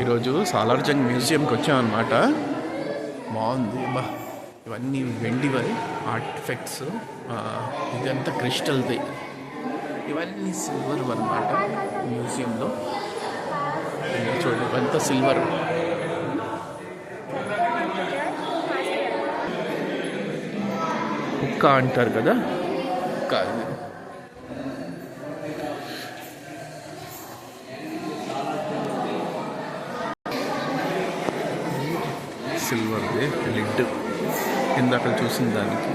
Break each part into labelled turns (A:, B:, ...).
A: ఈరోజు సాలార్జంగ్ మ్యూజియంకి వచ్చామన్నమాట. బాగుంది బా. ఇవన్నీ వెండివి ఆర్టిఫెక్ట్స్, ఇదంతా క్రిస్టల్ది, ఇవన్నీ సిల్వర్ అన్నమాట. మ్యూజియంలో చూడండి ఇవంతా సిల్వర్. కుక్క అంటారు కదా, కుక్క సిల్వర్ది లిడ్ ఇందాక చూసిన దానికి.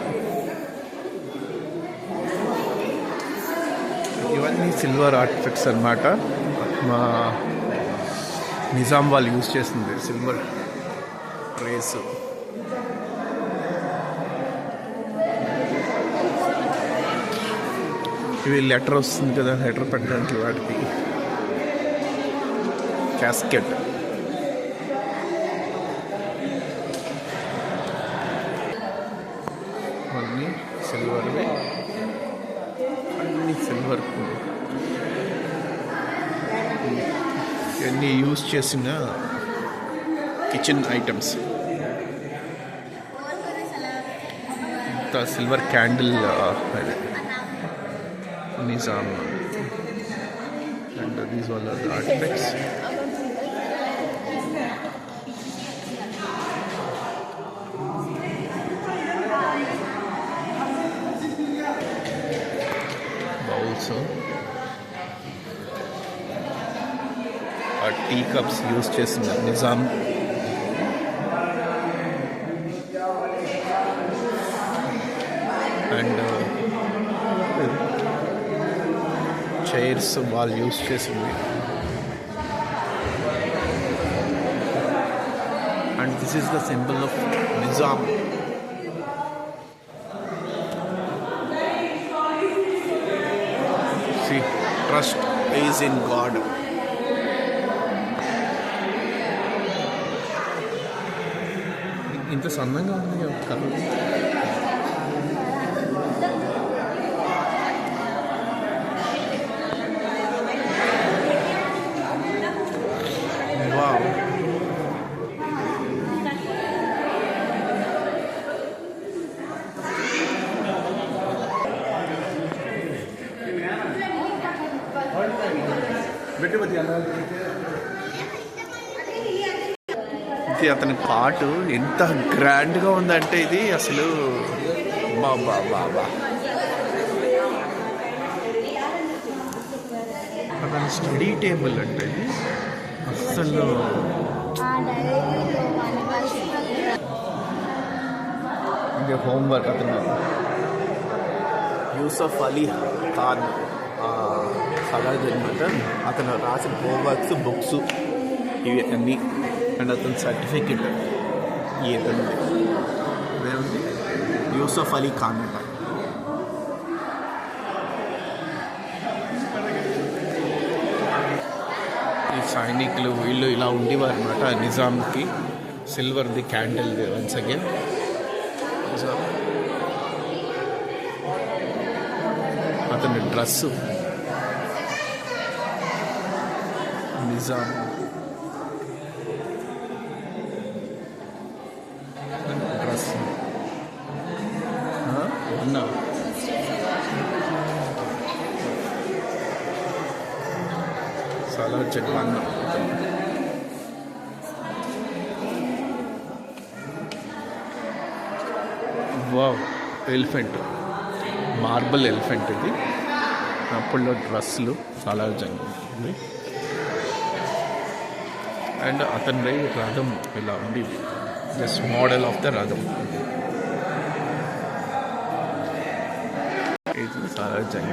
A: ఇవన్నీ సిల్వర్ ఆర్టిఫెక్ట్స్ అన్నమాట. మా నిజాం వాళ్ళు యూజ్ చేస్తుంది సిల్వర్ రేస్. ఇవి లెటర్ వస్తుంది కదా, లెటర్ పెట్టడానికి వాటికి. క్యాస్కెట్ అన్నీ సిల్వర్వే, అన్నీ సిల్వర్. ఇవన్నీ యూజ్ చేసిన కిచెన్ ఐటమ్స్. ఇంత సిల్వర్ క్యాండిల్ అది Nizam. And these all are the artefacts. Bowls, tea cups use చేసిన నిజాం. అండ్ చైర్స్ వాళ్ళు యూజ్ చేసింది. And this is the symbol of Nizam. See, trust is in God. ఇంత సన్నంగా ఉంది కలర్. వావ్. ఇది అతని పాటు ఎంత గ్రాండ్గా ఉందంటే ఇది అసలు బాబా బాబా. అతని స్టడీ టేబుల్ అంటే ఇది అసలు ఇంకా హోంవర్క్. అతను యూసఫ్ అలీ ఖాన్ సలార్జంగ్ అనమాట. అతను రాసిన హోంవర్క్స్, బుక్స్ ఇవి అన్నీ. అండ్ అతని సర్టిఫికెట్ ఏదండి అదేముంది, యూసఫ్ అలీ ఖాన్ అంట. ఈ సైనికులు వీళ్ళు ఇలా ఉండేవారు అనమాట నిజాంకి. సిల్వర్ది క్యాండిల్ది వన్స్ అగైన్ నిజాం. అతని డ్రెస్సు నిజాం. డ్రెస్ అన్నా సాలార్జంగ్ అన్న. వావ్, ఎలిఫెంట్, మార్బల్ ఎలిఫెంట్ ఇది. అప్పుడులో డ్రెస్సులు సాలార్జంగ్. అండ్ అతని రథం ఇలా ఉంది, దిస్ మోడల్ ఆఫ్ ద రథం. ఇది సాలార్జంగ్.